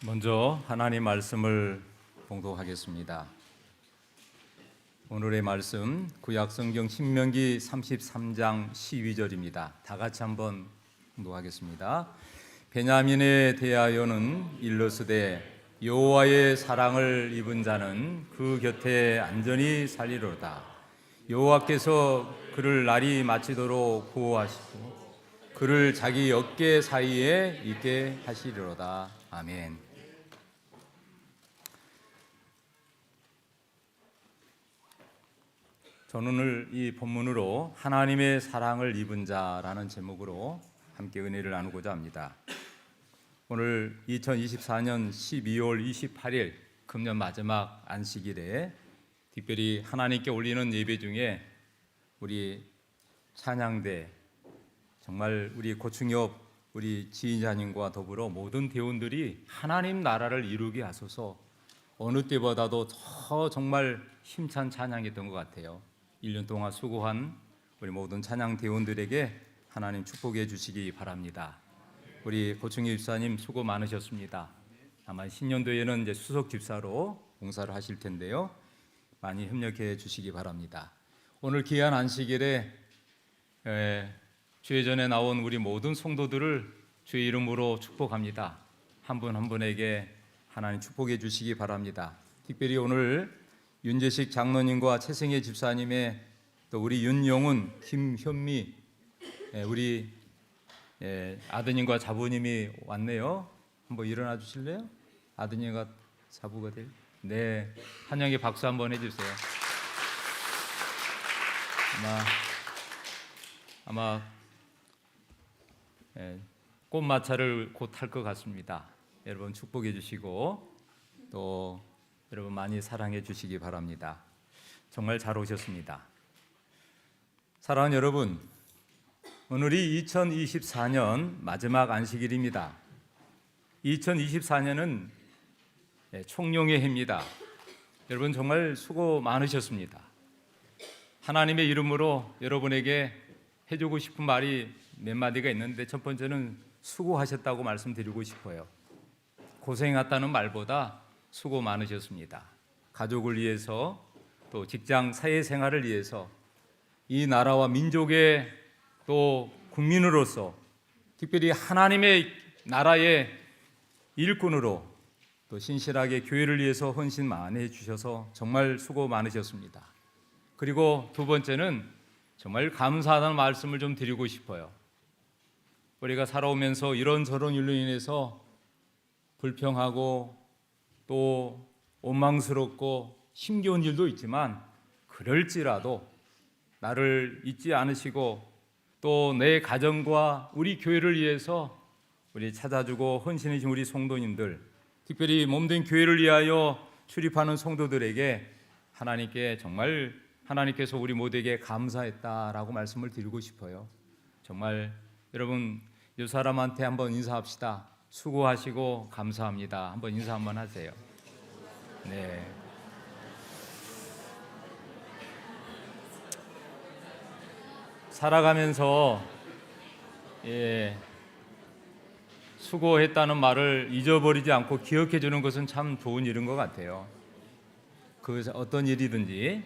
먼저 하나님 말씀을 봉독하겠습니다. 오늘의 말씀 구약 성경 신명기 33장 12절입니다. 다 같이 한번 봉독하겠습니다. 베냐민에 대하여는 일러스되 여호와의 사랑을 입은 자는 그 곁에 안전히 살리로다. 여호와께서 그를 날이 마치도록 보호하시고 그를 자기 어깨 사이에 있게 하시리로다. 아멘. 저는 오늘 이 본문으로 하나님의 사랑을 입은 자라는 제목으로 함께 은혜를 나누고자 합니다. 오늘 2024년 12월 28일 금년 마지막 안식일에 특별히 하나님께 올리는 예배 중에 우리 찬양대 정말 우리 고충엽 우리 지휘자님과 더불어 모든 대원들이 하나님 나라를 이루게 하소서 어느 때보다도 더 정말 힘찬 찬양이었던 것 같아요. 1년 동안 수고한 우리 모든 찬양 대원들에게 하나님 축복해 주시기 바랍니다. 우리 고충엽 집사님 수고 많으셨습니다. 아마 신년도에는 이제 수석 집사로 봉사를 하실 텐데요. 많이 협력해 주시기 바랍니다. 오늘 귀한 안식일에 주의전에 나온 우리 모든 성도들을 주의 이름으로 축복합니다. 한 분 한 분에게 하나님 축복해 주시기 바랍니다. 특별히 오늘 윤재식 장로님과 최승혜 집사님의 또 우리 윤영훈, 김현미 우리 아드님과 자부님이 왔네요. 한번 일어나 주실래요? 아드님과 자부가 될. 네, 한영이 박수 한번 해주세요. 아마 꽃마차를 곧 탈 것 같습니다. 여러분 축복해 주시고 또 여러분 많이 사랑해 주시기 바랍니다. 정말 잘 오셨습니다. 사랑하는 여러분, 오늘이 2024년 마지막 안식일입니다. 2024년은 총룡의 해입니다. 여러분 정말 수고 많으셨습니다. 하나님의 이름으로 여러분에게 해주고 싶은 말이 몇 마디가 있는데 첫 번째는 수고하셨다고 말씀드리고 싶어요. 고생했다는 말보다 수고 많으셨습니다. 가족을 위해서 또 직장 사회생활을 위해서 이 나라와 민족의 또 국민으로서 특별히 하나님의 나라의 일꾼으로 또 신실하게 교회를 위해서 헌신 많이 해주셔서 정말 수고 많으셨습니다. 그리고 두 번째는 정말 감사하다는 말씀을 좀 드리고 싶어요. 우리가 살아오면서 이런저런 일로 인해서 불평하고 또 원망스럽고 힘겨운 일도 있지만 그럴지라도 나를 잊지 않으시고 또 내 가정과 우리 교회를 위해서 우리 찾아주고 헌신해 주신 우리 성도님들, 특별히 몸된 교회를 위하여 출입하는 성도들에게 하나님께 정말 하나님께서 우리 모두에게 감사했다라고 말씀을 드리고 싶어요. 정말 여러분 이 사람한테 한번 인사합시다. 수고하시고 감사합니다. 한번 인사 한번 하세요. 네. 살아가면서 수고했다는 말을 잊어버리지 않고 기억해 주는 것은 참 좋은 일인 것 같아요. 그 어떤 일이든지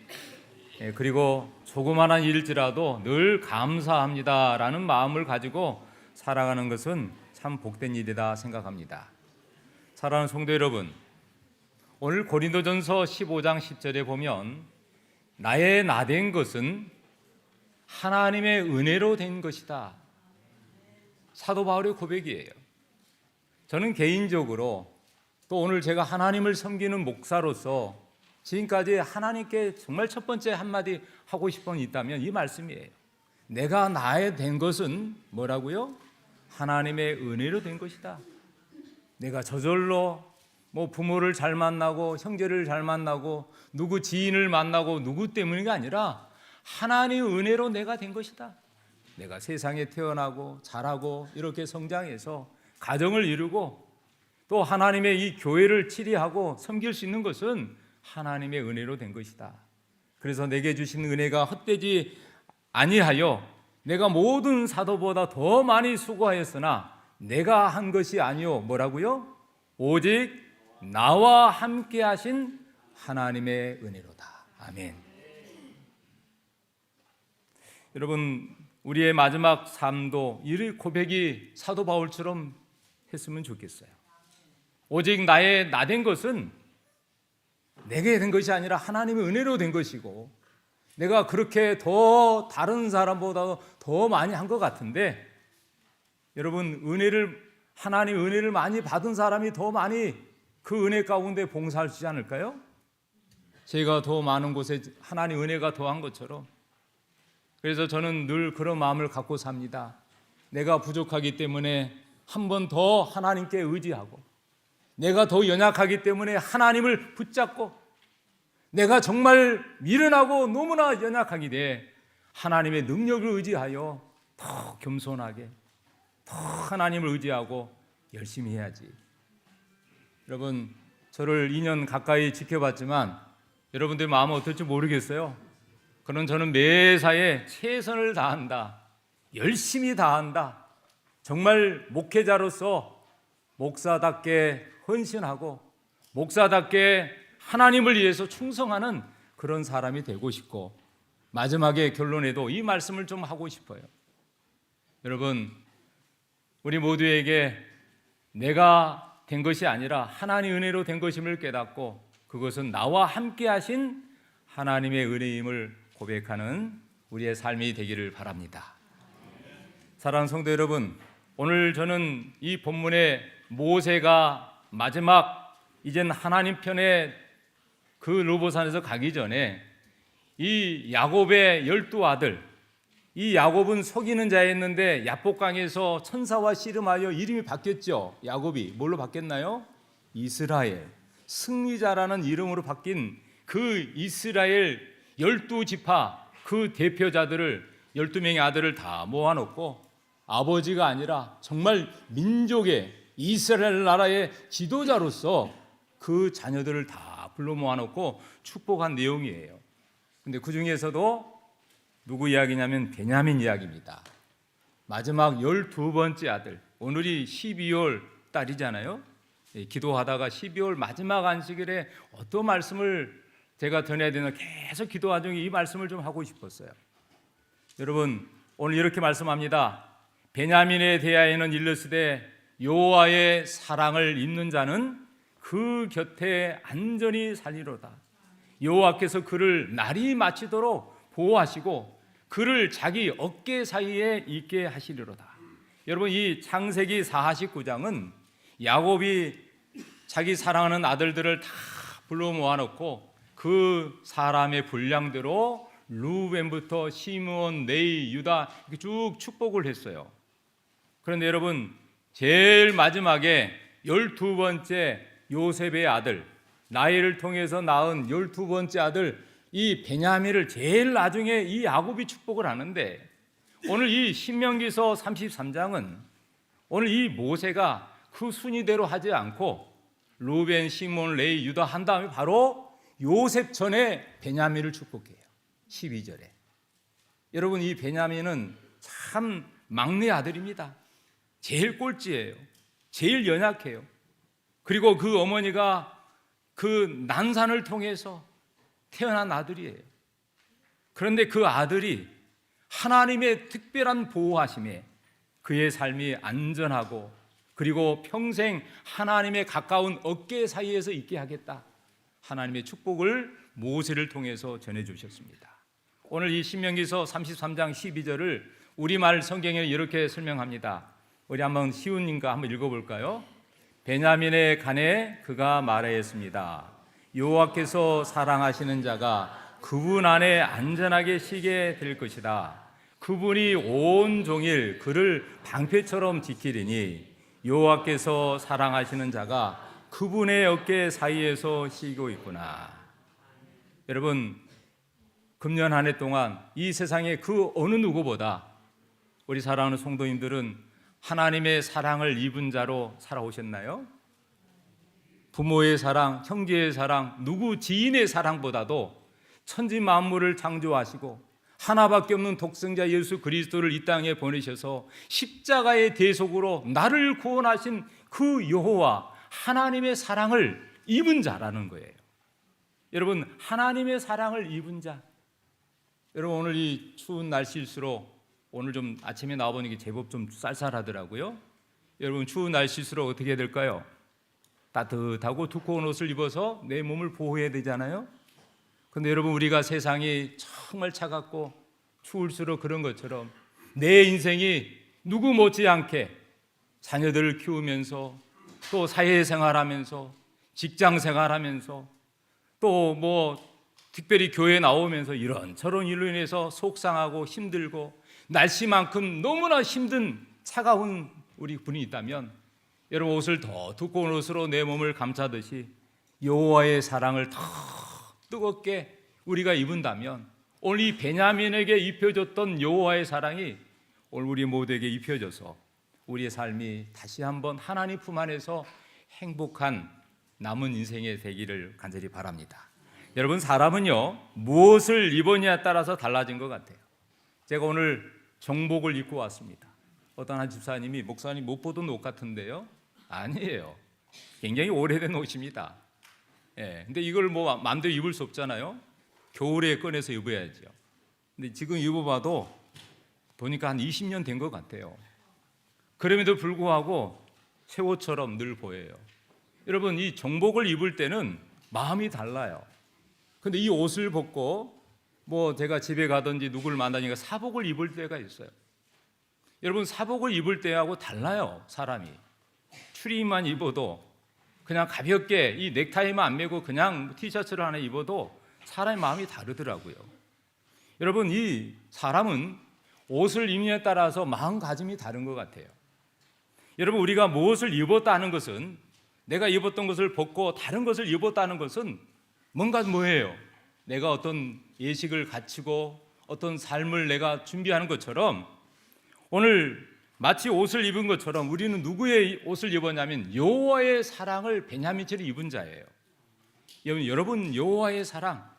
그리고 조그마한 일일지라도 늘 감사합니다라는 마음을 가지고 살아가는 것은 참 복된 일이다 생각합니다. 사랑하는 성도 여러분, 오늘 고린도전서 15장 10절에 보면 나의 나된 것은 하나님의 은혜로 된 것이다. 사도 바울의 고백이에요. 저는 개인적으로 또 오늘 제가 하나님을 섬기는 목사로서 지금까지 하나님께 정말 첫 번째 한마디 하고 싶은 게 있다면 이 말씀이에요. 내가 나의 된 것은 뭐라고요? 하나님의 은혜로 된 것이다. 내가 저절로 부모를 잘 만나고 형제를 잘 만나고 누구 지인을 만나고 누구 때문이 아니라 하나님의 은혜로 내가 된 것이다. 내가 세상에 태어나고 자라고 이렇게 성장해서 가정을 이루고 또 하나님의 이 교회를 치리하고 섬길 수 있는 것은 하나님의 은혜로 된 것이다. 그래서 내게 주신 은혜가 헛되지 아니하여 내가 모든 사도보다 더 많이 수고하였으나 내가 한 것이 아니요 뭐라고요? 오직 나와 함께 하신 하나님의 은혜로다. 아멘. 여러분, 우리의 마지막 삶도 이 고백이 사도 바울처럼 했으면 좋겠어요. 오직 나 된 것은 내게 된 것이 아니라 하나님의 은혜로 된 것이고, 내가 그렇게 더 다른 사람보다 더 많이 한 것 같은데, 여러분, 하나님 은혜를 많이 받은 사람이 더 많이 그 은혜 가운데 봉사할 수 있지 않을까요? 제가 더 많은 곳에 하나님 은혜가 더한 것처럼. 그래서 저는 늘 그런 마음을 갖고 삽니다. 내가 부족하기 때문에 한 번 더 하나님께 의지하고, 내가 더 연약하기 때문에 하나님을 붙잡고, 내가 정말 미련하고 너무나 연약하기에 하나님의 능력을 의지하여 더 겸손하게, 더 하나님을 의지하고 열심히 해야지. 여러분, 저를 2년 가까이 지켜봤지만 여러분들 마음은 어떨지 모르겠어요. 그런 저는 매사에 최선을 다한다, 열심히 다한다, 정말 목회자로서 목사답게 헌신하고 목사답게 하나님을 위해서 충성하는 그런 사람이 되고 싶고, 마지막에 결론에도 이 말씀을 좀 하고 싶어요. 여러분, 우리 모두에게 내가 된 것이 아니라 하나님의 은혜로 된 것임을 깨닫고, 그것은 나와 함께 하신 하나님의 은혜임을 고백하는 우리의 삶이 되기를 바랍니다. 사랑하는 성도 여러분, 오늘 저는 이 본문의 모세가 마지막 이젠 하나님 편에 그 르보산에서 가기 전에 이 야곱의 12아들, 이 야곱은 속이는 자였는데 야복강에서 천사와 씨름하여 이름이 바뀌었죠. 야곱이 뭘로 바뀌었나요? 이스라엘, 승리자라는 이름으로 바뀐 그 이스라엘 12지파 그 대표자들을 12명의 아들을 다 모아놓고, 아버지가 아니라 정말 민족의 이스라엘 나라의 지도자로서 그 자녀들을 다 불러 모아놓고 축복한 내용이에요. 근데 그 중에서도 누구 이야기냐면 베냐민 이야기입니다. 마지막 12번째 아들, 오늘이 12월 달이잖아요. 기도하다가 12월 마지막 안식일에 어떤 말씀을 제가 전해야 되나 계속 기도한 중에 이 말씀을 좀 하고 싶었어요. 여러분, 오늘 이렇게 말씀합니다. 베냐민에 대하여는 일렀으되 여호와의 사랑을 입는 자는 그 곁에 안전히 살리로다. 여호와께서 그를 날이 마치도록 보호하시고 그를 자기 어깨 사이에 있게 하시리로다. 여러분, 이 창세기 49장은 야곱이 자기 사랑하는 아들들을 다 불러 모아놓고 그 사람의 분량대로 루벤부터 시므온, 레위, 유다 이렇게 쭉 축복을 했어요. 그런데 여러분, 제일 마지막에 12번째 요셉의 아들, 라헬을 통해서 낳은 12번째 아들 이 베냐민을 제일 나중에 이 야곱이 축복을 하는데, 오늘 이 신명기서 33장은 오늘 이 모세가 그 순위대로 하지 않고 루벤, 시몬, 레위, 유다 한 다음에 바로 요셉 전에 베냐민을 축복해요. 12절에. 여러분, 이 베냐민은 참 막내 아들입니다. 제일 꼴찌예요. 제일 연약해요. 그리고 그 어머니가 그 난산을 통해서 태어난 아들이에요. 그런데 그 아들이 하나님의 특별한 보호하심에 그의 삶이 안전하고, 그리고 평생 하나님의 가까운 어깨 사이에서 있게 하겠다, 하나님의 축복을 모세를 통해서 전해주셨습니다. 오늘 이 신명기서 33장 12절을 우리말 성경에 이렇게 설명합니다. 우리 한번 시훈님과 한번 읽어볼까요? 베냐민의 간에 그가 말하였습니다. 여호와께서 사랑하시는 자가 그분 안에 안전하게 쉬게 될 것이다. 그분이 온 종일 그를 방패처럼 지키리니 여호와께서 사랑하시는 자가 그분의 어깨 사이에서 쉬고 있구나. 여러분, 금년 한 해 동안 이 세상에 그 어느 누구보다 우리 사랑하는 성도님들은 하나님의 사랑을 입은 자로 살아오셨나요? 부모의 사랑, 형제의 사랑, 누구 지인의 사랑보다도 천지 만물을 창조하시고 하나밖에 없는 독생자 예수 그리스도를 이 땅에 보내셔서 십자가의 대속으로 나를 구원하신 그 여호와 하나님의 사랑을 입은 자라는 거예요. 여러분, 하나님의 사랑을 입은 자. 여러분, 오늘 이 추운 날씨일수록 오늘 좀 아침에 나와보니까 제법 좀 쌀쌀하더라고요. 여러분, 추운 날씨일수록 어떻게 해야 될까요? 따뜻하고 두꺼운 옷을 입어서 내 몸을 보호해야 되잖아요. 근데 여러분, 우리가 세상이 정말 차갑고 추울수록 그런 것처럼 내 인생이 누구 못지않게 자녀들을 키우면서 또 사회생활하면서 직장생활하면서 또 뭐 특별히 교회 나오면서 이런저런 일로 인해서 속상하고 힘들고 날씨만큼 너무나 힘든 차가운 우리 분이 있다면 여러분, 옷을 더 두꺼운 옷으로 내 몸을 감싸듯이 여호와의 사랑을 더 뜨겁게 우리가 입은다면 오늘 이 베냐민에게 입혀졌던 여호와의 사랑이 오늘 우리 모두에게 입혀져서 우리의 삶이 다시 한번 하나님 품 안에서 행복한 남은 인생이 되기를 간절히 바랍니다. 여러분, 사람은요 무엇을 입었냐에 따라서 달라진 것 같아요. 제가 오늘 정복을 입고 왔습니다. 어떤 한 집사님이 목사님 못 보던 옷 같은데요? 아니에요. 굉장히 오래된 옷입니다. 근데 이걸 뭐 마음대로 입을 수 없잖아요. 겨울에 꺼내서 입어야죠. 근데 지금 입어봐도 보니까 한 20년 된 것 같아요. 그럼에도 불구하고 새 옷처럼 늘 보여요. 여러분, 이 정복을 입을 때는 마음이 달라요. 근데 이 옷을 벗고 뭐 제가 집에 가든지 누구를 만나니까 사복을 입을 때가 있어요. 여러분, 사복을 입을 때하고 달라요. 사람이 추리닝만 입어도 그냥 가볍게 이 넥타이만 안 매고 그냥 티셔츠를 하나 입어도 사람의 마음이 다르더라고요. 여러분, 이 사람은 옷을 입느냐에 따라서 마음가짐이 다른 것 같아요. 여러분, 우리가 무엇을 입었다는 것은 내가 입었던 것을 벗고 다른 것을 입었다는 것은 뭔가 뭐예요? 내가 어떤 예식을 갖추고 어떤 삶을 내가 준비하는 것처럼 오늘 마치 옷을 입은 것처럼 우리는 누구의 옷을 입었냐면 여호와의 사랑을 베냐민처럼 입은 자예요. 여러분, 여호와의 사랑,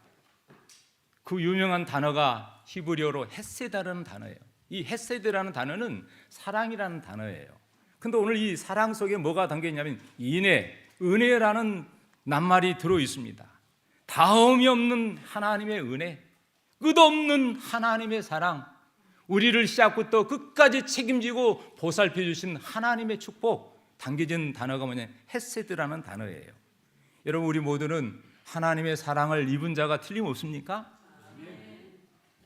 그 유명한 단어가 히브리어로 헤세드라는 단어예요. 이 헤세드라는 단어는 사랑이라는 단어예요. 근데 오늘 이 사랑 속에 뭐가 담겨 있냐면 인애, 은혜라는 낱말이 들어 있습니다. 다음이 없는 하나님의 은혜, 끝없는 하나님의 사랑, 우리를 시작부터 끝까지 책임지고 보살펴 주신 하나님의 축복, 담겨진 단어가 뭐냐? 헤세드라는 단어예요. 여러분, 우리 모두는 하나님의 사랑을 입은 자가 틀림없습니까?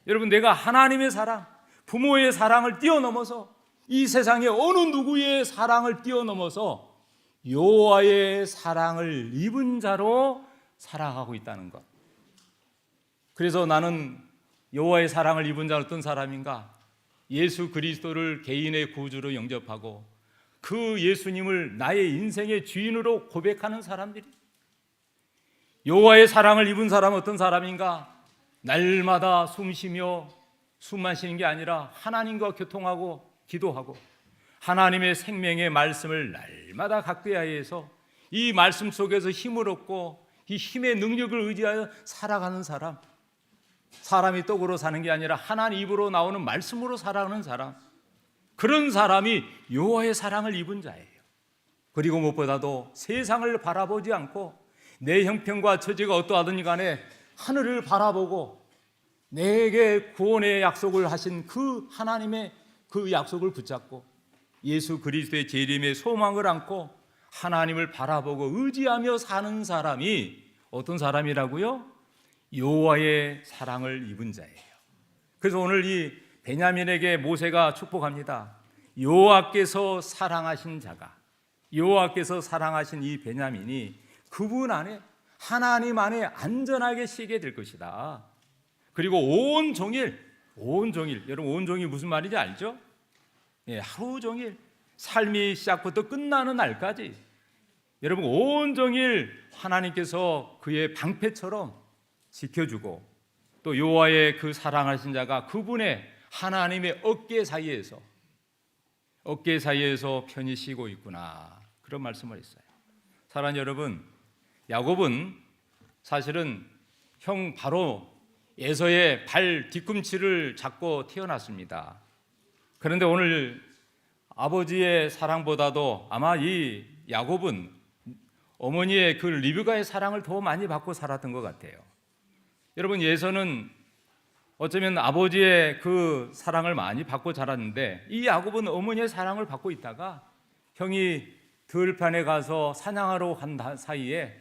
여러분, 내가 하나님의 사랑, 부모의 사랑을 뛰어넘어서 이 세상에 어느 누구의 사랑을 뛰어넘어서 여호와의 사랑을 입은 자로 살아가고 있다는 것. 그래서 나는 여호와의 사랑을 입은 자는 어떤 사람인가? 예수 그리스도를 개인의 구주로 영접하고 그 예수님을 나의 인생의 주인으로 고백하는 사람들이. 여호와의 사랑을 입은 사람은 어떤 사람인가? 날마다 숨쉬며 숨만 쉬는 게 아니라 하나님과 교통하고 기도하고 하나님의 생명의 말씀을 날마다 각대하여서 이 말씀 속에서 힘을 얻고 이 힘의 능력을 의지하여 살아가는 사람. 사람이 떡으로 사는 게 아니라 하나님 입으로 나오는 말씀으로 살아가는 사람. 그런 사람이 여호와의 사랑을 입은 자예요. 그리고 무엇보다도 세상을 바라보지 않고 내 형편과 처지가 어떠하든지 간에 하늘을 바라보고 내게 구원의 약속을 하신 그 하나님의 그 약속을 붙잡고 예수 그리스도의 재림의 소망을 안고 하나님을 바라보고 의지하며 사는 사람이 어떤 사람이라고요? 여호와의 사랑을 입은 자예요. 그래서 오늘 이 베냐민에게 모세가 축복합니다. 여호와께서 사랑하신 자가, 여호와께서 사랑하신 이 베냐민이 그분 안에, 하나님 안에 안전하게 쉬게 될 것이다. 그리고 온종일, 여러분 온종일 무슨 말인지 알죠? 하루 종일 삶이 시작부터 끝나는 날까지 여러분 온종일 하나님께서 그의 방패처럼 지켜주고 또 여호와의 그 사랑하신 자가 그분의 하나님의 어깨 사이에서 편히 쉬고 있구나, 그런 말씀을 했어요. 사랑하는 여러분, 야곱은 사실은 형 바로 에서의 발 뒤꿈치를 잡고 태어났습니다. 그런데 오늘 아버지의 사랑보다도 아마 이 야곱은 어머니의 그 리브가의 사랑을 더 많이 받고 살았던 것 같아요. 여러분, 예서는 어쩌면 아버지의 그 사랑을 많이 받고 자랐는데 이 야곱은 어머니의 사랑을 받고 있다가 형이 들판에 가서 사냥하러 간 사이에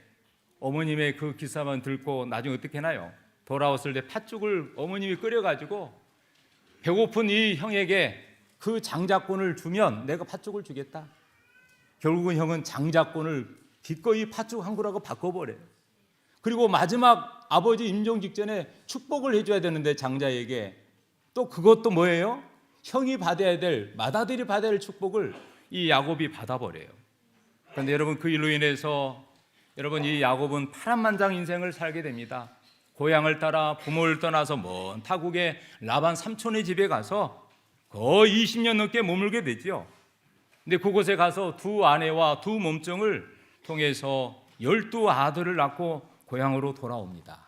어머님의 그 기사만 듣고 나중에 어떻게 하나요? 돌아왔을 때 팥죽을 어머님이 끓여가지고 배고픈 이 형에게 그 장자권을 주면 내가 팥죽을 주겠다. 결국은 형은 장자권을 기꺼이 팥죽 한 그릇하고 바꿔버려요. 그리고 마지막 아버지 임종 직전에 축복을 해줘야 되는데 장자에게 또 그것도 뭐예요? 형이 받아야 될, 맏아들이 받아야 될 축복을 이 야곱이 받아버려요. 그런데 여러분, 그 일로 인해서 여러분, 이 야곱은 파란만장 인생을 살게 됩니다. 고향을 따라 부모를 떠나서 먼 타국의 라반 삼촌의 집에 가서 거의 20년 넘게 머물게 되죠. 근데 그곳에 가서 두 아내와 두 몸종을 통해서 12아들을 낳고 고향으로 돌아옵니다.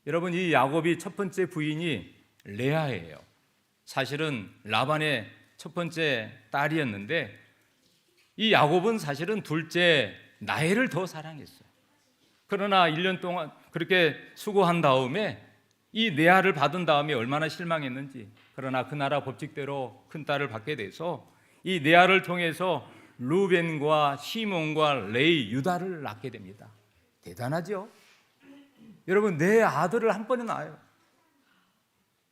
여러분, 이 야곱이 첫 번째 부인이 레아예요. 사실은 라반의 첫 번째 딸이었는데 이 야곱은 사실은 둘째 라헬을 더 사랑했어요. 그러나 1년 동안 그렇게 수고한 다음에 이 레아를 받은 다음에 얼마나 실망했는지. 그러나 그 나라 법칙대로 큰 딸을 받게 돼서 이 레아를 통해서 루벤과 시몬과 레이, 유다를 낳게 됩니다. 대단하죠? 여러분, 내 아들을 한 번에 낳아요.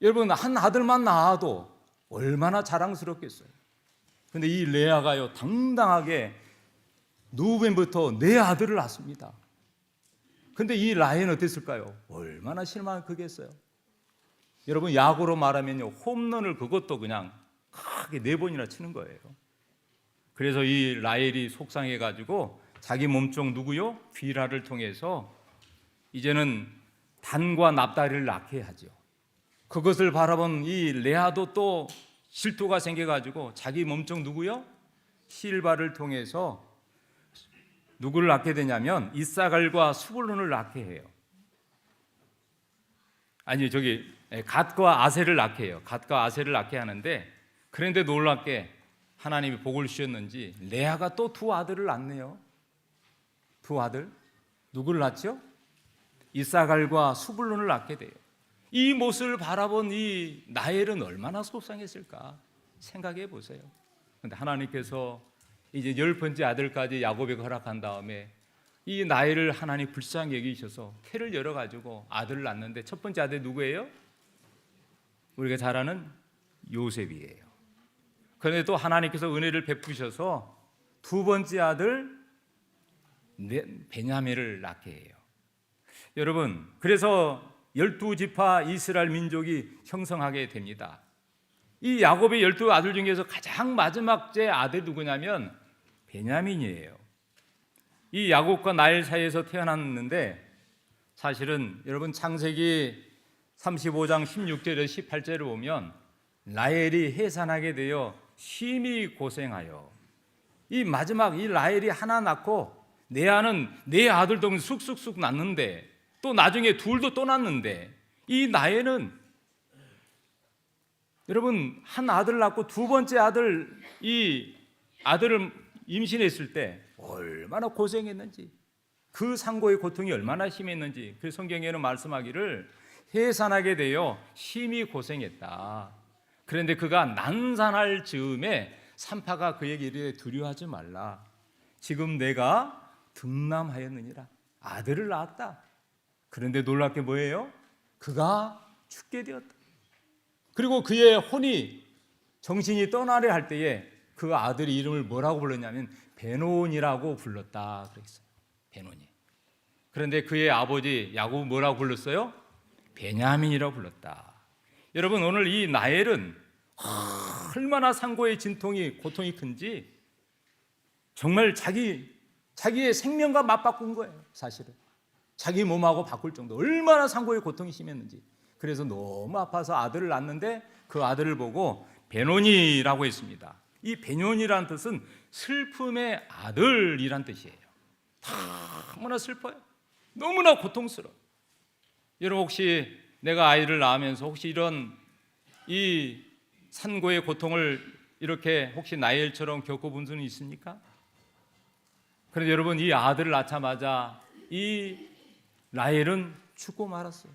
여러분, 한 아들만 낳아도 얼마나 자랑스럽겠어요. 근데 이 레아가요, 당당하게 루벤부터 네 아들을 낳습니다. 근데 이 라헬은 어땠을까요? 얼마나 실망이 크겠어요. 여러분, 야구로 말하면요, 홈런을 그것도 그냥 크게 4번이나 치는 거예요. 그래서 이 라헬이 속상해가지고 자기 몸종 누구요? 비라를 통해서 이제는 단과 납달이를 낳게 하죠. 그것을 바라본 이 레아도 또 질투가 생겨가지고 자기 몸종 누구요? 실바를 통해서 누구를 낳게 되냐면 이사갈과 수불론을 낳게 해요. 아니, 갓과 아셀을 낳게 해요. 갓과 아셀을 낳게 하는데, 그런데 놀랍게 하나님이 복을 주셨는지 레아가 또 두 아들을 낳네요. 두 아들. 누구를 낳죠? 이사갈과 수불론을 낳게 돼요. 이 모습을 바라본 이 라헬은 얼마나 속상했을까 생각해 보세요. 그런데 하나님께서 이제 10번째 아들까지 야곱에게 허락한 다음에 이 라헬을 하나님 불쌍히 여기셔서 태를 열어가지고 아들을 낳는데 첫 번째 아들이 누구예요? 우리가 잘 아는 요셉이에요. 그런데 또 하나님께서 은혜를 베푸셔서 두 번째 아들 베냐민을 낳게 해요. 여러분, 그래서 12지파 이스라엘 민족이 형성하게 됩니다. 이 야곱의 12아들 중에서 가장 마지막째 아들이 누구냐면 베냐민이에요. 이 야곱과 라헬 사이에서 태어났는데 사실은 여러분, 창세기 35장 16절에서 18절을 보면 라헬이 해산하게 되어 심히 고생하여 이 마지막 이 라헬이 하나 낳고 레아는 네 아들도 쑥쑥쑥 낳는데 또 나중에 둘도 또 낳는데 이 라헬은 여러분, 한 아들 낳고 두 번째 아들 이 아들을 임신했을 때 얼마나 고생했는지, 그 상고의 고통이 얼마나 심했는지 그 성경에는 말씀하기를 해산하게 되어 심히 고생했다. 그런데 그가 난산할 즈음에 산파가 그에게 이르되 두려워하지 말라. 지금 내가 등남하였느니라. 아들을 낳았다. 그런데 놀랍게 뭐예요? 그가 죽게 되었다. 그리고 그의 혼이 정신이 떠나려 할 때에 그 아들의 이름을 뭐라고 불렀냐면 베논이라고 불렀다 그랬어요. 베논이. 그런데 그의 아버지 야곱은 뭐라고 불렀어요? 베냐민이라고 불렀다. 여러분, 오늘 이 라헬은 얼마나 상고의 진통이 고통이 큰지 정말 자기의 생명과 맞바꾼 거예요. 사실은 자기 몸하고 바꿀 정도 얼마나 상고의 고통이 심했는지. 그래서 너무 아파서 아들을 낳는데 그 아들을 보고 베논이라고 했습니다. 이 베논이라는 뜻은 슬픔의 아들이란 뜻이에요. 너무나 슬퍼요. 너무나 고통스러워. 여러분, 혹시 내가 아이를 낳으면서 혹시 이런 이 산고의 고통을 이렇게 혹시 라헬처럼 겪어본 분은 있습니까? 그런데 여러분, 이 아들을 낳자마자 이 라헬은 죽고 말았어요.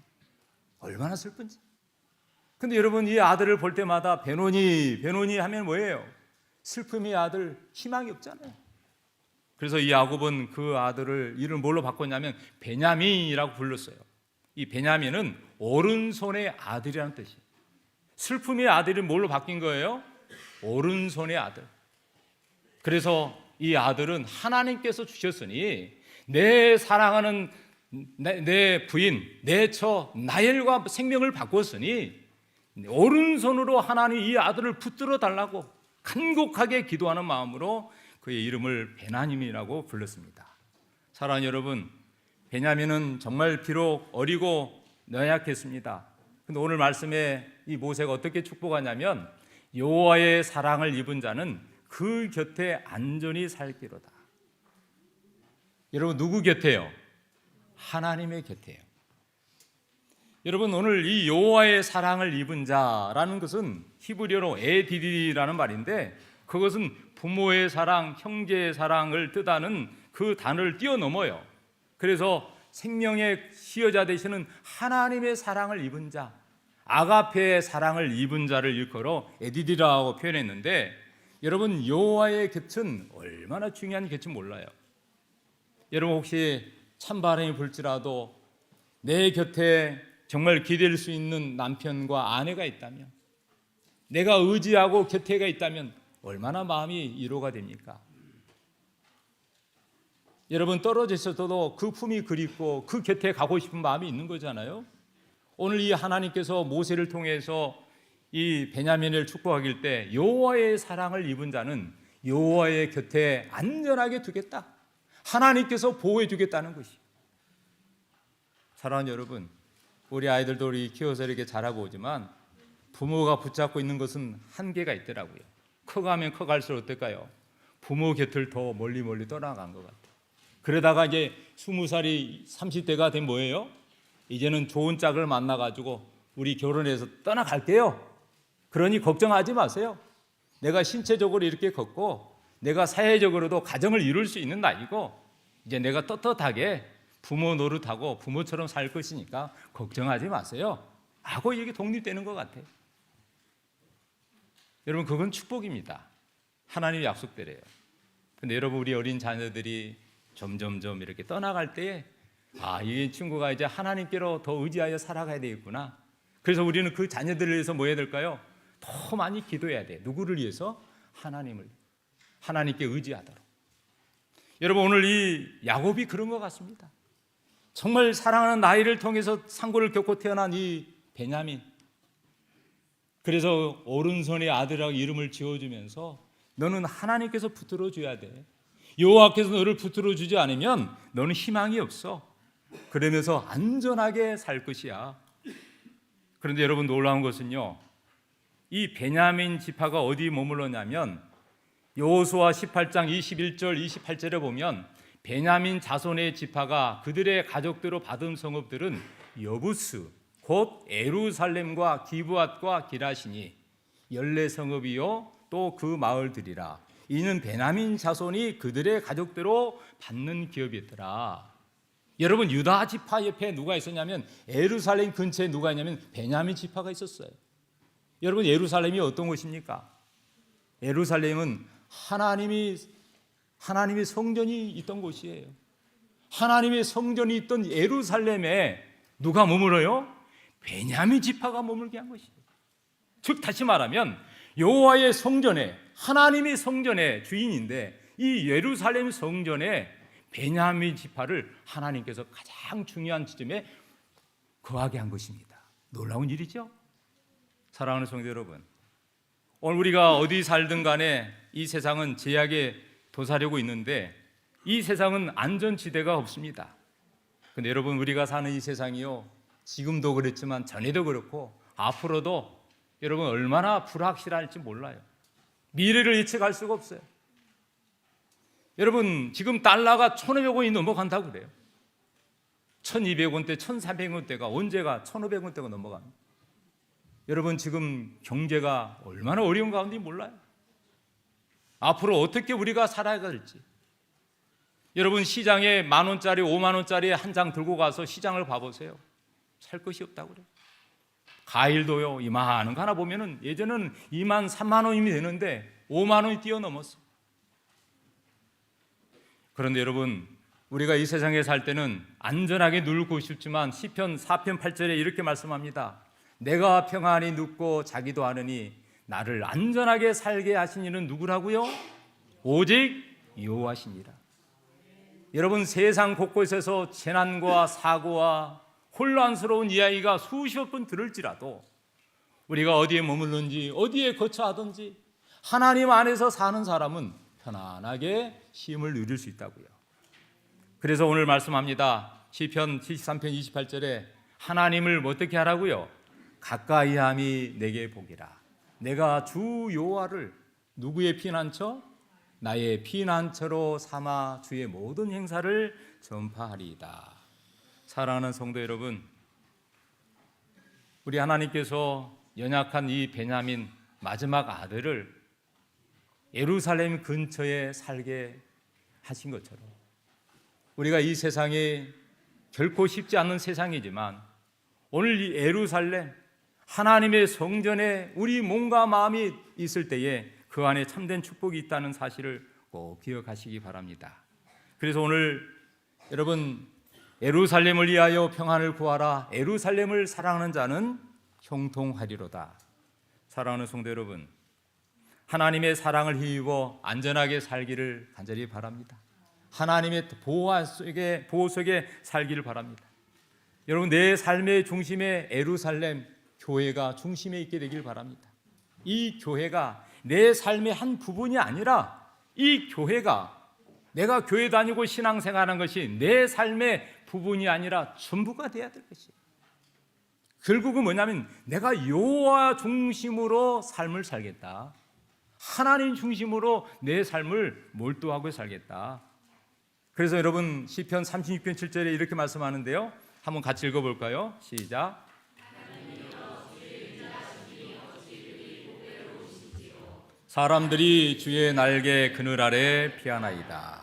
얼마나 슬픈지. 근데 여러분, 이 아들을 볼 때마다 베노니 하면 뭐예요? 슬픔의 아들, 희망이 없잖아요. 그래서 이 야곱은 그 아들을 이름을 뭘로 바꿨냐면 베냐민이라고 불렀어요. 이 베냐민은 오른손의 아들이라는 뜻이에요. 슬픔의 아들이 뭘로 바뀐 거예요? 오른손의 아들. 그래서 이 아들은 하나님께서 주셨으니 내 사랑하는 내 부인, 내 처 라헬과 생명을 바꿨으니 오른손으로 하나님 이 아들을 붙들어 달라고 간곡하게 기도하는 마음으로 그의 이름을 베냐민이라고 불렀습니다. 사랑하는 여러분, 베냐민은 정말 비록 어리고 연약했습니다. 근데 오늘 말씀에 이 모세가 어떻게 축복하냐면 여호와의 사랑을 입은 자는 그 곁에 안전히 살기로다. 여러분, 누구 곁에요? 하나님의 곁에요. 여러분, 오늘 이 여호와의 사랑을 입은 자라는 것은 히브리어로 에디디라는 말인데 그것은 부모의 사랑, 형제의 사랑을 뜻하는 그 단어를 뛰어넘어요. 그래서 생명의 시여자 되시는 하나님의 사랑을 입은 자, 아가페의 사랑을 입은 자를 일컬어 에디디라고 표현했는데 여러분, 여호와의 곁은 얼마나 중요한 곁인지 몰라요. 여러분, 혹시 찬바람이 불지라도 내 곁에 정말 기댈 수 있는 남편과 아내가 있다면, 내가 의지하고 곁에가 있다면 얼마나 마음이 위로가 됩니까? 여러분, 떨어져 있어도 그 품이 그립고 그 곁에 가고 싶은 마음이 있는 거잖아요. 오늘 이 하나님께서 모세를 통해서 이 베냐민을 축복하길 때 여호와의 사랑을 입은 자는 여호와의 곁에 안전하게 두겠다, 하나님께서 보호해 주겠다는 것이. 사랑하는 여러분, 우리 아이들도 우리 키워서 이렇게 자라고 오지만 부모가 붙잡고 있는 것은 한계가 있더라고요. 커가면 커갈수록 어떨까요? 부모 곁을 더 멀리 떠나간 것 같아요. 그러다가 이제 20살이 30대가 된 뭐예요? 이제는 좋은 짝을 만나가지고 우리 결혼해서 떠나갈게요. 그러니 걱정하지 마세요. 내가 신체적으로 이렇게 걷고 내가 사회적으로도 가정을 이룰 수 있는 나이고 이제 내가 떳떳하게 부모 노릇하고 부모처럼 살 것이니까 걱정하지 마세요 하고 이렇게 독립되는 것 같아요. 여러분, 그건 축복입니다. 하나님의 약속대로예요. 근데 여러분, 우리 어린 자녀들이 점점점 이렇게 떠나갈 때 이 친구가 이제 하나님께로 더 의지하여 살아가야 되겠구나. 그래서 우리는 그 자녀들을 위해서 뭐 해야 될까요? 더 많이 기도해야 돼요. 누구를 위해서? 하나님을, 하나님께 의지하도록. 여러분, 오늘 이 야곱이 그런 것 같습니다. 정말 사랑하는 라헬을 통해서 상고를 겪고 태어난 이 베냐민, 그래서 오른손의 아들이라고 이름을 지어주면서 너는 하나님께서 붙들어 줘야 돼. 여호와께서 너를 붙들어 주지 않으면 너는 희망이 없어. 그러면서 안전하게 살 것이야. 그런데 여러분, 놀라운 것은요, 이 베냐민 지파가 어디 머물렀냐면 여호수아 18장 21절 28절에 보면 베냐민 자손의 지파가 그들의 가족대로 받은 성읍들은 여부스 곧 예루살렘과 기브앗과 기라시니 14성읍이요 또 그 마을들이라. 이는 베냐민 자손이 그들의 가족대로 받는 기업이었더라. 여러분, 유다 지파 옆에 누가 있었냐면 예루살렘 근처에 누가 있냐면 베냐민 지파가 있었어요. 여러분, 예루살렘이 어떤 곳입니까? 예루살렘은 하나님의 성전이 있던 곳이에요. 하나님의 성전이 있던 예루살렘에 누가 머물어요? 베냐민 지파가 머물게 한 것이에요. 즉 다시 말하면 여호와의 성전에, 하나님의 성전의 주인인데 이 예루살렘 성전에 베냐민 지파를 하나님께서 가장 중요한 지점에 거하게 한 것입니다. 놀라운 일이죠. 사랑하는 성도 여러분, 오늘 우리가 어디 살든 간에 이 세상은 제약에 도사리고 있는데 이 세상은 안전지대가 없습니다. 근데 여러분, 우리가 사는 이 세상이요, 지금도 그랬지만 전에도 그렇고 앞으로도 여러분 얼마나 불확실할지 몰라요. 미래를 예측할 수가 없어요. 여러분, 지금 달러가 1,500원이 넘어간다고 그래요. 1,200원대, 1,300원대가 언제가 1,500원대가 넘어갑니다. 여러분, 지금 경제가 얼마나 어려운 가운데 몰라요. 앞으로 어떻게 우리가 살아야 될지. 여러분 시장에 10,000원짜리 50,000원짜리 한 장 들고 가서 시장을 봐보세요. 살 것이 없다고 그래요. 과일도요, 이만한 거 하나 보면은 예전에는 2만 3만 원이면 되는데 5만 원이 뛰어넘었어. 그런데 여러분, 우리가 이 세상에 살 때는 안전하게 누리고 싶지만 시편 4편 8절에 이렇게 말씀합니다. 내가 평안히 눕고 자기도 하느니 나를 안전하게 살게 하신 이는 누구라고요? 오직 여호와시니라. 여러분, 세상 곳곳에서 재난과 사고와 혼란스러운 이야기가 수십 번 들을지라도 우리가 어디에 머물는지 어디에 거처하든지 하나님 안에서 사는 사람은 편안하게 쉼을 누릴 수 있다고요. 그래서 오늘 말씀합니다. 시편 73편 28절에 하나님을 어떻게 하라고요? 가까이함이 내게 복이라. 내가 주 여호와를 누구의 피난처? 나의 피난처로 삼아 주의 모든 행사를 전파하리이다. 사랑하는 성도 여러분, 우리 하나님께서 연약한 이 베냐민 마지막 아들을 예루살렘 근처에 살게 하신 것처럼 우리가 이 세상이 결코 쉽지 않은 세상이지만 오늘 이 예루살렘 하나님의 성전에 우리 몸과 마음이 있을 때에 그 안에 참된 축복이 있다는 사실을 꼭 기억하시기 바랍니다. 그래서 오늘 여러분, 예루살렘을 위하여 평안을 구하라. 예루살렘을 사랑하는 자는 형통하리로다. 사랑하는 성도 여러분, 하나님의 사랑을 힘입어 안전하게 살기를 간절히 바랍니다. 하나님의 보호 속에 살기를 바랍니다. 여러분, 내 삶의 중심에 예루살렘 교회가 중심에 있게 되길 바랍니다. 이 교회가 내 삶의 한 부분이 아니라 이 교회가 내가 교회 다니고 신앙생활하는 것이 내 삶의 부분이 아니라 전부가 돼야 될 것이에요. 결국은 뭐냐면 내가 여호와 중심으로 삶을 살겠다. 하나님 중심으로 내 삶을 몰두하고 살겠다. 그래서 여러분 시편 36편 7절에 이렇게 말씀하는데요. 한번 같이 읽어볼까요? 시작. 사람들이 주의 날개 그늘 아래 피하나이다.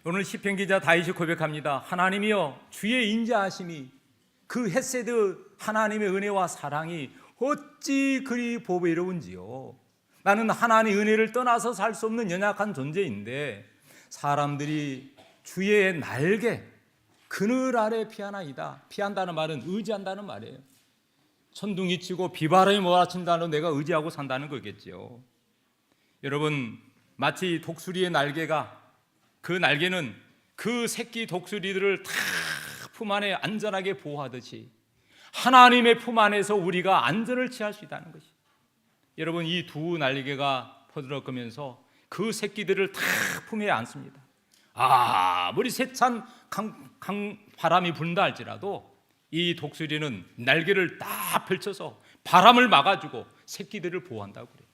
오늘 시편 기자 다윗이 고백합니다. 하나님이여, 주의 인자하심이, 그 헤세드 하나님의 은혜와 사랑이 어찌 그리 보배로운지요. 나는 하나님의 은혜를 떠나서 살 수 없는 연약한 존재인데 사람들이 주의 날개 그늘 아래 피하나이다. 피한다는 말은 의지한다는 말이에요. 천둥이 치고 비바람이 몰아친다는 내가 의지하고 산다는 거겠죠. 여러분, 마치 독수리의 날개가, 그 날개는 그 새끼 독수리들을 다 품 안에 안전하게 보호하듯이 하나님의 품 안에서 우리가 안전을 취할 수 있다는 것이. 여러분, 이 두 날개가 퍼들어가면서 그 새끼들을 다 품에 안습니다. 아무리 세찬 바람이 분다 할지라도 이 독수리는 날개를 딱 펼쳐서 바람을 막아주고 새끼들을 보호한다고 그래요.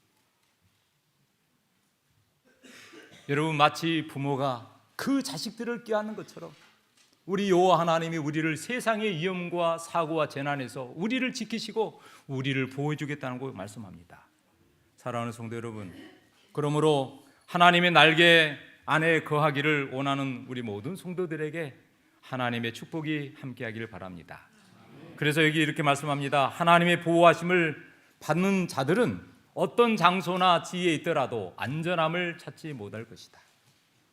여러분, 마치 부모가 그 자식들을 껴안는 것처럼 우리 여호와 하나님이 우리를 세상의 위험과 사고와 재난에서 우리를 지키시고 우리를 보호해 주겠다는 걸 말씀합니다. 사랑하는 성도 여러분, 그러므로 하나님의 날개 안에 거하기를 원하는 우리 모든 성도들에게 하나님의 축복이 함께하기를 바랍니다. 그래서 여기 이렇게 말씀합니다. 하나님의 보호하심을 받는 자들은 어떤 장소나 지위에 있더라도 안전함을 찾지 못할 것이다.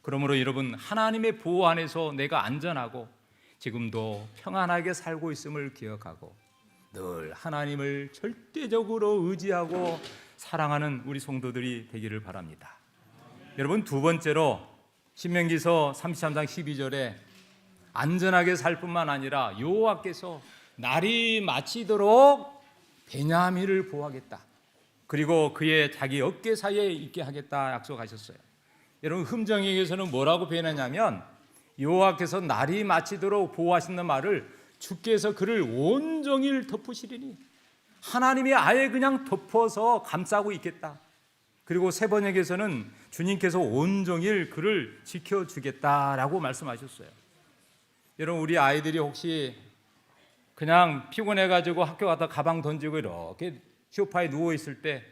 그러므로 여러분, 하나님의 보호 안에서 내가 안전하고 지금도 평안하게 살고 있음을 기억하고 늘 하나님을 절대적으로 의지하고 사랑하는 우리 성도들이 되기를 바랍니다. 여러분, 두 번째로 신명기서 33장 12절에 안전하게 살 뿐만 아니라 여호와께서 날이 마치도록 베냐민을 보호하겠다. 그리고 그의 자기 어깨 사이에 있게 하겠다 약속하셨어요. 여러분, 흠정에게서는 뭐라고 표현하냐면 여호와께서 날이 마치도록 보호하신다는 말을 주께서 그를 온종일 덮으시리니 하나님이 아예 그냥 덮어서 감싸고 있겠다. 그리고 세 번역에서는 주님께서 온종일 그를 지켜주겠다라고 말씀하셨어요. 여러분, 우리 아이들이 혹시 그냥 피곤해가지고 학교 갔다 가방 던지고 이렇게 소파에 누워있을 때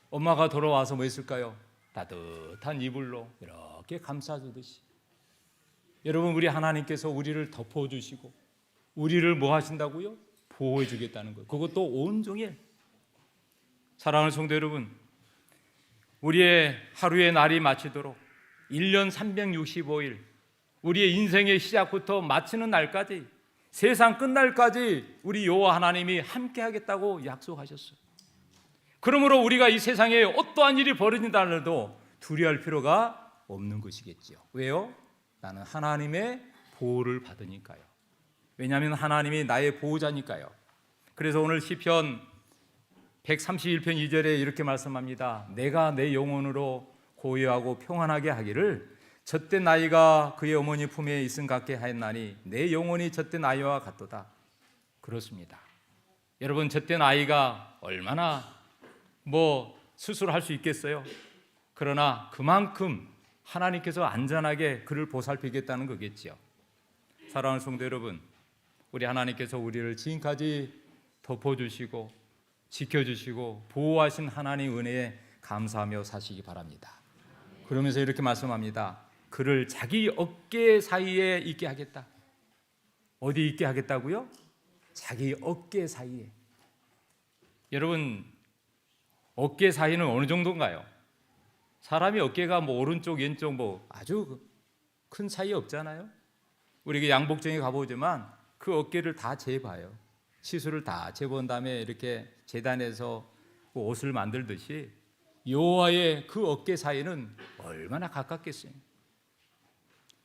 엄마가 돌아와서 뭐 했을까요? 따뜻한 이불로 이렇게 감싸주듯이 여러분 우리 하나님께서 우리를 덮어주시고 우리를 뭐 하신다고요? 보호해 주겠다는 거예요. 그것도 온종일. 사랑하는 성도 여러분, 우리의 하루의 날이 마치도록 1년 365일 우리의 인생의 시작부터 마치는 날까지 세상 끝날까지 우리 여호와 하나님이 함께 하겠다고 약속하셨어요. 그러므로 우리가 이 세상에 어떠한 일이 벌어진다 해도 두려워할 필요가 없는 것이겠죠. 왜요? 나는 하나님의 보호를 받으니까요. 왜냐하면 하나님이 나의 보호자니까요. 그래서 오늘 시편 131편 2절에 이렇게 말씀합니다. 내가 내 영혼으로 고요하고 평안하게 하기를 젖된 아이가 그의 어머니 품에 있음 같게 하였나니 내 영혼이 젖된 아이와 같도다. 그렇습니다. 여러분 젖된 아이가 얼마나 스스로 할 수 있겠어요? 그러나 그만큼 하나님께서 안전하게 그를 보살피겠다는 거겠지요. 사랑하는 성도 여러분, 우리 하나님께서 우리를 지금까지 덮어주시고 지켜주시고 보호하신 하나님 은혜에 감사하며 사시기 바랍니다. 그러면서 이렇게 말씀합니다. 그를 자기 어깨 사이에 있게 하겠다. 어디 있게 하겠다고요? 자기 어깨 사이에. 여러분 어깨 사이는 어느 정도인가요? 사람이 어깨가 오른쪽 왼쪽 아주 큰 차이 없잖아요. 우리 양복장에 가보지만 그 어깨를 다 재봐요. 치수를 다 재본 다음에 이렇게 재단해서 옷을 만들듯이 여호와의 그 어깨 사이는 얼마나 가깝겠어요.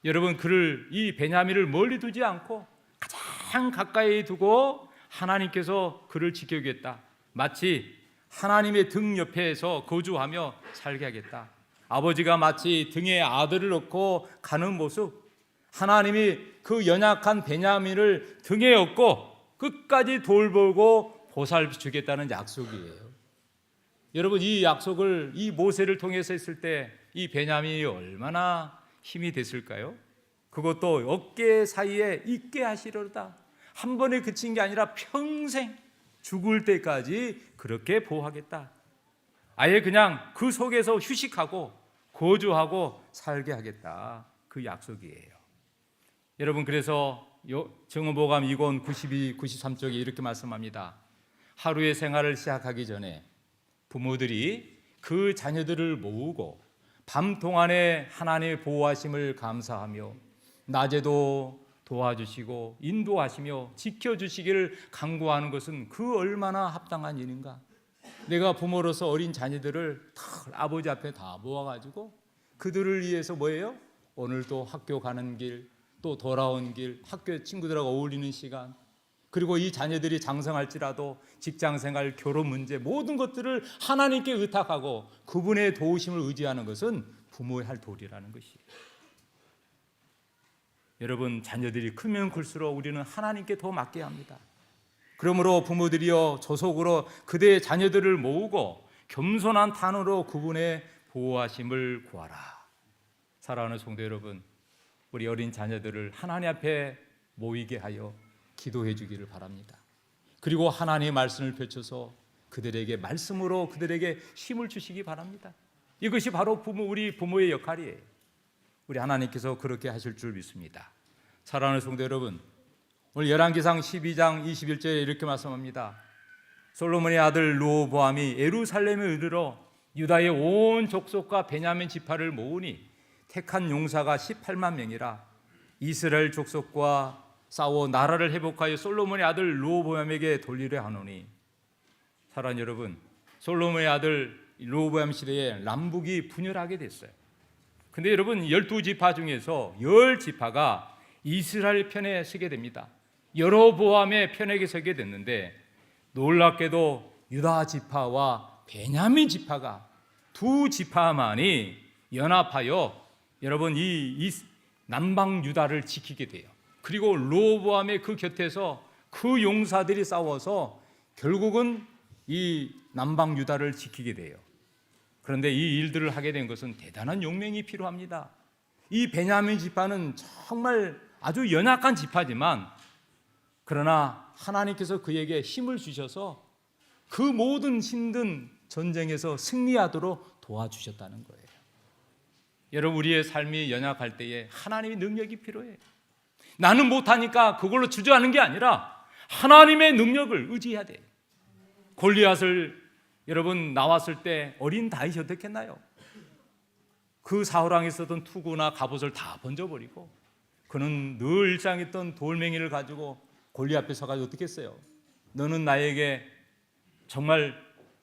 여러분 그를 이 베냐민을 멀리 두지 않고 가장 가까이 두고 하나님께서 그를 지켜주겠다. 마치 하나님의 등 옆에서 거주하며 살게 하겠다. 아버지가 마치 등에 아들을 놓고 가는 모습, 하나님이 그 연약한 베냐민을 등에 업고 끝까지 돌보고 보살펴주겠다는 약속이에요. 여러분 이 약속을 이 모세를 통해서 했을 때 이 베냐민이 얼마나 힘이 됐을까요? 그것도 어깨 사이에 있게 하시려다. 한 번에 그친 게 아니라 평생 죽을 때까지 그렇게 보호하겠다. 아예 그냥 그 속에서 휴식하고 거주하고 살게 하겠다. 그 약속이에요. 여러분 그래서 증언보감 2권 92, 93쪽에 이렇게 말씀합니다. 하루의 생활을 시작하기 전에 부모들이 그 자녀들을 모으고 밤 동안에 하나님의 보호하심을 감사하며 낮에도 도와주시고 인도하시며 지켜주시기를 간구하는 것은 그 얼마나 합당한 일인가. 내가 부모로서 어린 자녀들을 다 아버지 앞에 다 모아가지고 그들을 위해서 뭐예요? 오늘도 학교 가는 길, 또 돌아온 길, 학교 친구들하고 어울리는 시간, 그리고 이 자녀들이 장성할지라도 직장생활, 결혼 문제 모든 것들을 하나님께 의탁하고 그분의 도우심을 의지하는 것은 부모의 할 도리라는 것이에요. 여러분 자녀들이 크면 클수록 우리는 하나님께 더 맡겨야 합니다. 그러므로 부모들이여 조속으로 그대의 자녀들을 모으고 겸손한 탄으로 그분의 보호하심을 구하라. 사랑하는 성도 여러분, 우리 어린 자녀들을 하나님 앞에 모이게 하여 기도해 주기를 바랍니다. 그리고 하나님의 말씀을 펼쳐서 그들에게 말씀으로 그들에게 힘을 주시기 바랍니다. 이것이 바로 우리 부모의 역할이에요. 우리 하나님께서 그렇게 하실 줄 믿습니다. 사랑하는 성도 여러분, 오늘 열왕기상 12장 21절에 이렇게 말씀합니다. 솔로몬의 아들 르호보암이 예루살렘에 이르러 유다의 온 족속과 베냐민 지파를 모으니 택한 용사가 18만 명이라. 이스라엘 족속과 싸워 나라를 회복하여 솔로몬의 아들 르호보암에게 돌리려 하노니. 사랑하는 여러분, 솔로몬의 아들 르호보암 시대에 남북이 분열하게 됐어요. 근데 여러분 12지파 중에서 10지파가 이스라엘 편에 서게 됩니다. 여로보암의 편에 서게 됐는데 놀랍게도 유다 지파와 베냐민 지파가 두 지파만이 연합하여 여러분 이 남방 유다를 지키게 돼요. 그리고 르호보암의 그 곁에서 그 용사들이 싸워서 결국은 이 남방 유다를 지키게 돼요. 그런데 이 일들을 하게 된 것은 대단한 용맹이 필요합니다. 이 베냐민 지파는 정말 아주 연약한 지파지만 그러나 하나님께서 그에게 힘을 주셔서 그 모든 힘든 전쟁에서 승리하도록 도와주셨다는 거예요. 여러분, 우리의 삶이 연약할 때에 하나님의 능력이 필요해요. 나는 못하니까 그걸로 주저하는 게 아니라 하나님의 능력을 의지해야 돼요. 골리앗을 여러분 나왔을 때 어린 다윗이 어떻겠나요? 그 사울왕에 있었던 투구나 갑옷을 다 번져버리고 그는 늘 일상했던 돌멩이를 가지고 골리앗 앞에 서가지고 어떻게 했어요? 너는 나에게 정말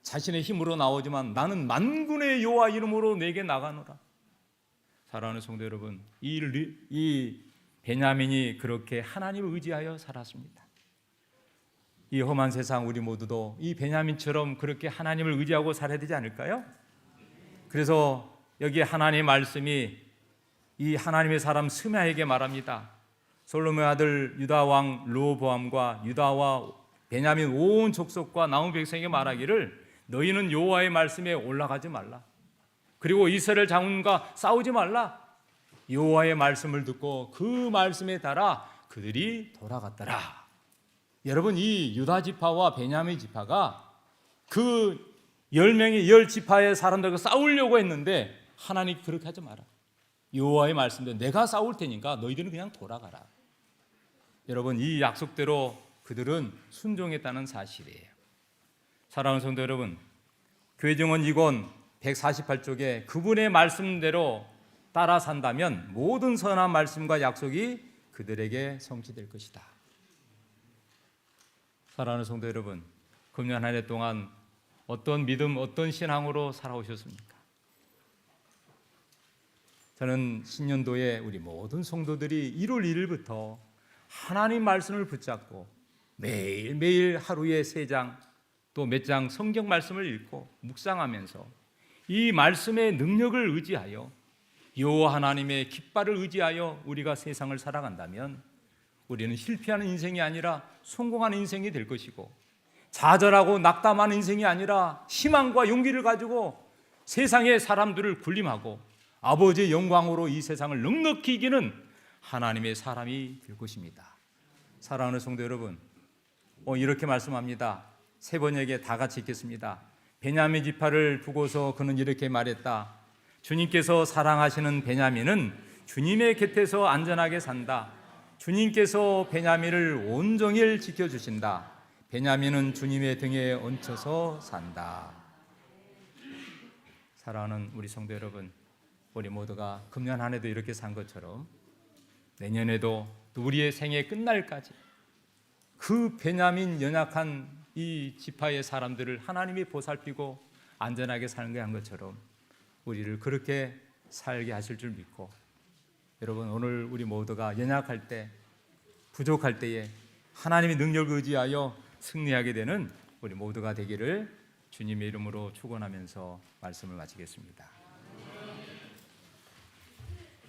자신의 힘으로 나오지만 나는 만군의 여호와 이름으로 내게 나가노라. 사랑하는 성도 여러분, 이 베냐민이 그렇게 하나님을 의지하여 살았습니다. 이 험한 세상 우리 모두도 이 베냐민처럼 그렇게 하나님을 의지하고 살아야 되지 않을까요? 그래서 여기 하나님의 말씀이 이 하나님의 사람 스메아에게 말합니다. 솔로몬의 아들 유다 왕 르호보암과 유다와 베냐민 온 족속과 남은 백성에게 말하기를 너희는 여호와의 말씀에 올라가지 말라. 그리고 이스라엘 장군과 싸우지 말라. 여호와의 말씀을 듣고 그 말씀에 따라 그들이 돌아갔더라. 여러분, 이 유다 지파와 베냐민 지파가 그 10명의 10지파의 사람들과 싸우려고 했는데 하나님 그렇게 하지 마라. 여호와의 말씀대로 내가 싸울 테니까 너희들은 그냥 돌아가라. 여러분, 이 약속대로 그들은 순종했다는 사실이에요. 사랑하는 성도 여러분, 교회 정원 2권 148쪽에 그분의 말씀대로 따라 산다면 모든 선한 말씀과 약속이 그들에게 성취될 것이다. 사랑하는 성도 여러분, 금년 한 해 동안 어떤 믿음, 어떤 신앙으로 살아오셨습니까? 저는 신년도에 우리 모든 성도들이 1월 1일부터 하나님 말씀을 붙잡고 매일매일 하루에 3장 또 몇 장 성경 말씀을 읽고 묵상하면서 이 말씀의 능력을 의지하여 여호와 하나님의 깃발을 의지하여 우리가 세상을 살아간다면 우리는 실패하는 인생이 아니라 성공하는 인생이 될 것이고, 좌절하고 낙담하는 인생이 아니라 희망과 용기를 가지고 세상의 사람들을 군림하고 아버지의 영광으로 이 세상을 넉넉히 이기는 하나님의 사람이 될 것입니다. 사랑하는 성도 여러분, 이렇게 말씀합니다. 세 번역에 다 같이 읽겠습니다. 베냐민 지파를 두고서 그는 이렇게 말했다. 주님께서 사랑하시는 베냐민은 주님의 곁에서 안전하게 산다. 주님께서 베냐민을 온종일 지켜주신다. 베냐민은 주님의 등에 얹혀서 산다. 사랑하는 우리 성도 여러분, 우리 모두가 금년 한 해도 이렇게 산 것처럼 내년에도 우리의 생애 끝날까지 그 베냐민 연약한 이 지파의 사람들을 하나님이 보살피고 안전하게 살게 한 것처럼 우리를 그렇게 살게 하실 줄 믿고, 여러분, 오늘 우리 모두가 연약할 때, 부족할 때에 하나님의 능력을 의지하여 승리하게 되는 우리 모두가 되기를 주님의 이름으로 축원하면서 말씀을 마치겠습니다.